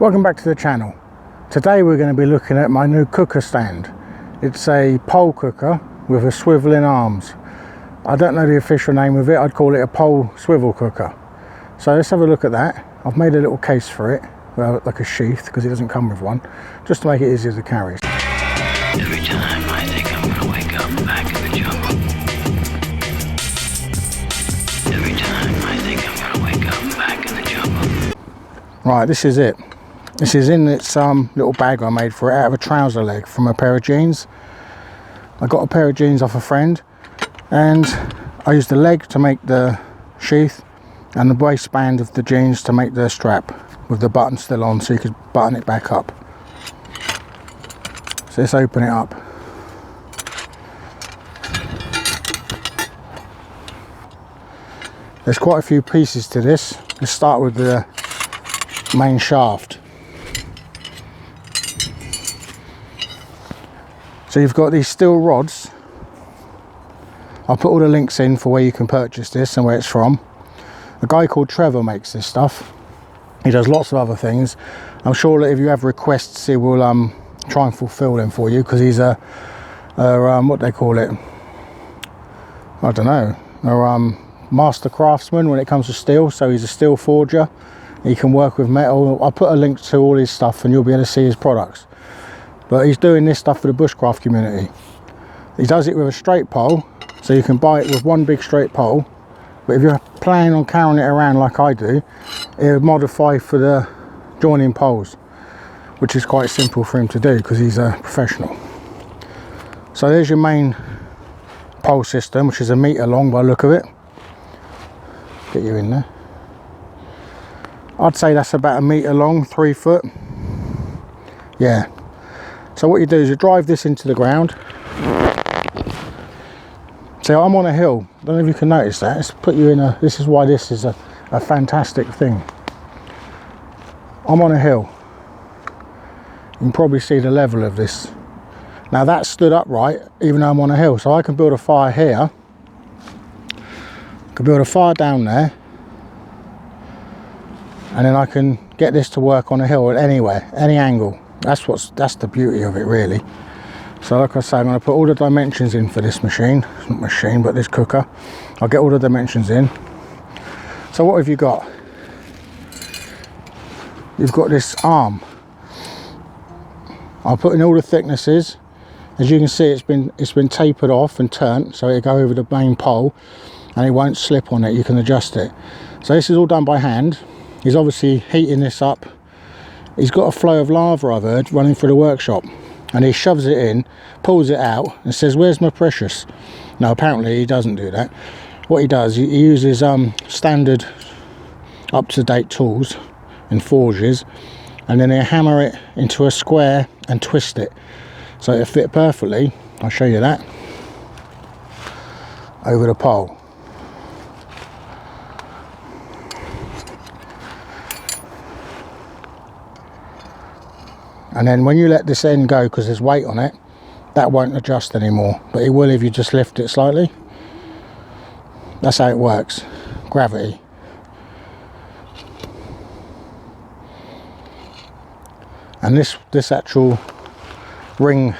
Welcome back to the channel. Today we're going to be looking at my new cooker stand. It's a pole cooker with a swiveling arms. I don't know the official name of it, I'd call it a pole swivel cooker. So let's have a look at that. I've made a little case for it, like a sheath, because it doesn't come with one, just to make it easier to carry. Every time I think I'm gonna wake up back in the jungle. Every time I think I'm gonna wake up back in the jungle. Right, this is it. This is in its little bag I made for it out of a trouser leg from a pair of jeans. I got a pair of jeans off a friend and I used the leg to make the sheath and the waistband of the jeans to make the strap with the button still on, so you could button it back up. So let's open it up. There's quite a few pieces to this. Let's start with the main shaft. So you've got these steel rods. I'll put all the links in for where you can purchase this and where it's from. A guy called Trevor makes this stuff. He does lots of other things. I'm sure that if you have requests, he will try and fulfill them for you, because he's a what they call it, I don't know, a master craftsman when it comes to steel. So he's a steel forger. He can work with metal. I'll put a link to all his stuff and you'll be able to see his products. But he's doing this stuff for the bushcraft community. He does it with a straight pole, so you can buy it with one big straight pole. But if you're planning on carrying it around like I do, it'll modify for the joining poles, which is quite simple for him to do because he's a professional. So there's your main pole system, which is 1 metre long by the look of it. Get you in there. I'd say that's about 1 metre long, 3 foot. Yeah. So what you do is you drive this into the ground. So I'm on a hill. I don't know if you can notice that. It's put you in a, this is why this is a fantastic thing. I'm on a hill. You can probably see the level of this. Now that stood upright even though I'm on a hill. So I can build a fire here. I can build a fire down there. And then I can get this to work on a hill anywhere, any angle. That's the beauty of it, really. So like I say, I'm going to put all the dimensions in for this machine. It's not machine, but this cooker. I'll get all the dimensions in. So what have you got? You've got this arm. I'll put in all the thicknesses. As you can see, it's been tapered off and turned, so it'll go over the main pole and it won't slip on it. You can adjust it. So this is all done by hand. He's obviously heating this up. He's got a flow of lava, I've heard, running through the workshop, and he shoves it in, pulls it out and says, "Where's my precious?" Now apparently he doesn't do that. What he does, he uses standard up-to-date tools and forges, and then he'll hammer it into a square and twist it so it'll fit perfectly. I'll show you that over the pole. And then when you let this end go, because there's weight on it, that won't adjust anymore, but it will if you just lift it slightly. That's how it works. Gravity. And this actual ring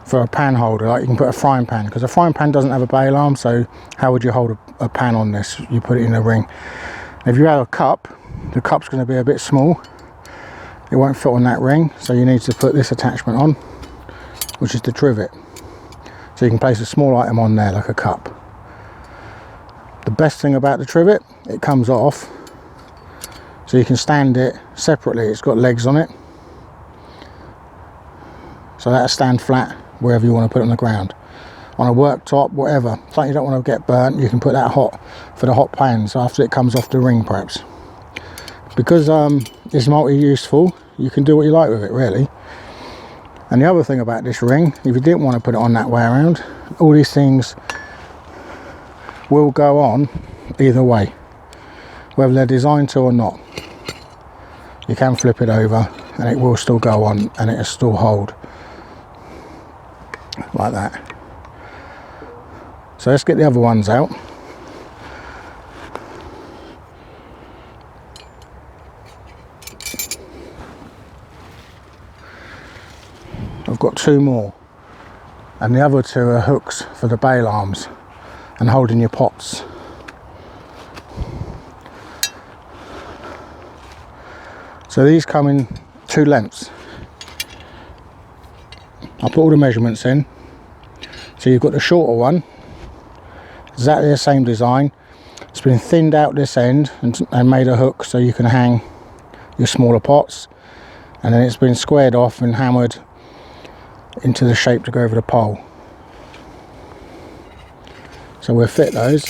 for a pan holder, like you can put a frying pan, because a frying pan doesn't have a bail arm, so how would you hold a pan on this? You put it in a ring. If you have a cup, the cup's going to be a bit small. It won't fit on that ring, so you need to put this attachment on, which is the trivet. So you can place a small item on there, like a cup. The best thing about the trivet, it comes off, so you can stand it separately. It's got legs on it, so that'll stand flat wherever you want to put it on the ground. On a worktop, whatever. Something you don't want to get burnt, you can put that hot for the hot pans after it comes off the ring, perhaps. Because it's multi-useful, you can do what you like with it, really. And the other thing about this ring, if you didn't want to put it on that way around, all these things will go on either way, whether they're designed to or not. You can flip it over and it will still go on and it'll still hold like that. So let's get the other ones out. got 2 more, and the other 2 are hooks for the bail arms and holding your pots. So these come in 2 lengths. I'll put all the measurements in. So you've got the shorter one, exactly the same design. It's been thinned out this end and made a hook so you can hang your smaller pots, and then it's been squared off and hammered into the shape to go over the pole. So we'll fit those.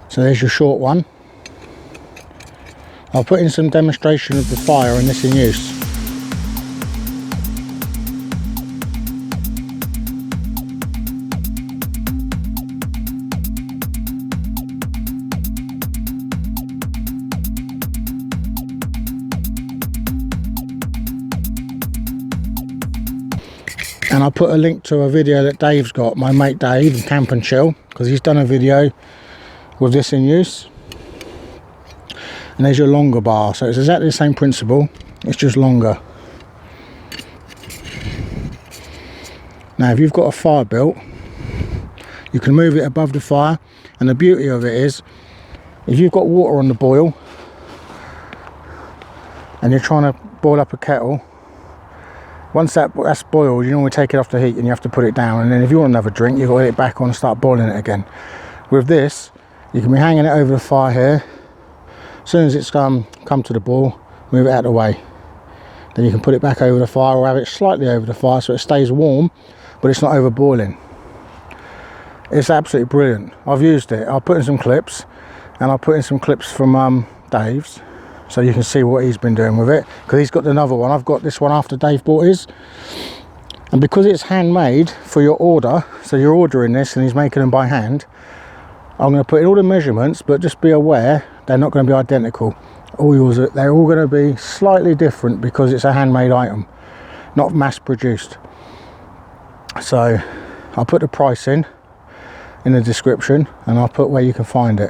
So there's your short one. I'll put in some demonstration of the fire and this in use. And I'll put a link to a video that Dave's got, my mate Dave in Camp and Chill, because he's done a video with this in use. And there's your longer bar, so it's exactly the same principle, it's just longer. Now if you've got a fire built, you can move it above the fire, and the beauty of it is, if you've got water on the boil and you're trying to boil up a kettle, once that's boiled, you normally take it off the heat and you have to put it down, and then if you want another drink, you've got to get it back on and start boiling it again. With this, you can be hanging it over the fire here. As soon as it's come to the boil, move it out of the way. Then you can put it back over the fire, or have it slightly over the fire so it stays warm, but it's not over boiling. It's absolutely brilliant. I've used it. I'll put in some clips, and I'll put in some clips from Dave's, so you can see what he's been doing with it, because he's got another one. I've got this one after Dave bought his, and because it's handmade for your order, so you're ordering this and he's making them by hand, I'm going to put in all the measurements, but just be aware they're not going to be identical. They're all going to be slightly different because it's a handmade item, not mass produced. So I'll put the price in the description, and I'll put where you can find it.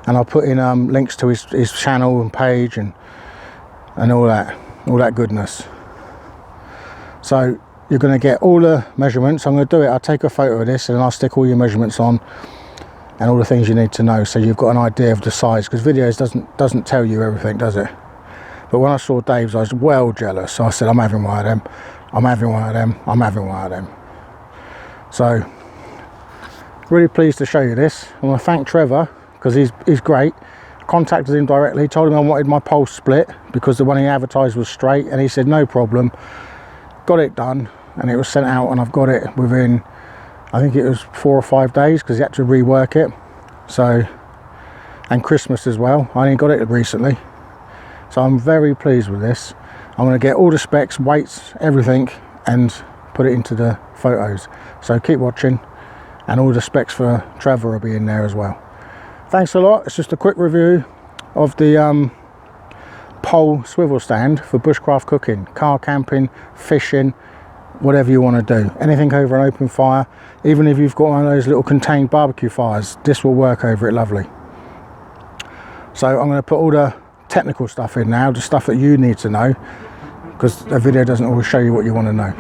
And I'll put in links to his channel and page and all that goodness. So you're going to get all the measurements. I'm going to do it. I'll take a photo of this and I'll stick all your measurements on and all the things you need to know, so you've got an idea of the size, because videos doesn't tell you everything, does it? But when I saw Dave's, I was well jealous. So I said, I'm having one of them. I'm having one of them. I'm having one of them. So really pleased to show you this. I want to thank Trevor, because he's great. Contacted him directly, told him I wanted my pole split because the one he advertised was straight, and he said no problem. Got it done, and it was sent out, and I've got it within, I think it was 4 or 5 days, because he had to rework it. So, and Christmas as well. I only got it recently, so I'm very pleased with this. I'm going to get all the specs, weights, everything, and put it into the photos. So keep watching, and all the specs for Trevor will be in there as well. Thanks a lot. It's just a quick review of the pole swivel stand for bushcraft cooking, car camping, fishing, whatever you want to do. Anything over an open fire, even if you've got one of those little contained barbecue fires, this will work over it lovely. So I'm going to put all the technical stuff in now, the stuff that you need to know, because the video doesn't always show you what you want to know.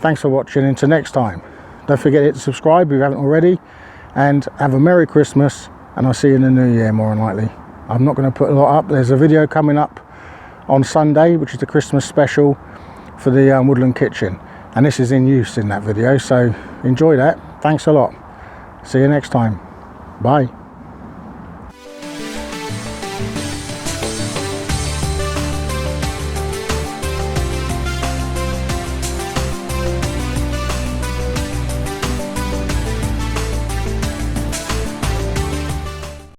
Thanks for watching. Until next time, don't forget to hit subscribe if you haven't already, and have a Merry Christmas, and I'll see you in the new year more than likely. I'm not going to put a lot up. There's a video coming up on Sunday, which is the Christmas special for the woodland kitchen, and this is in use in that video, so enjoy that. Thanks a lot. See you next time. Bye.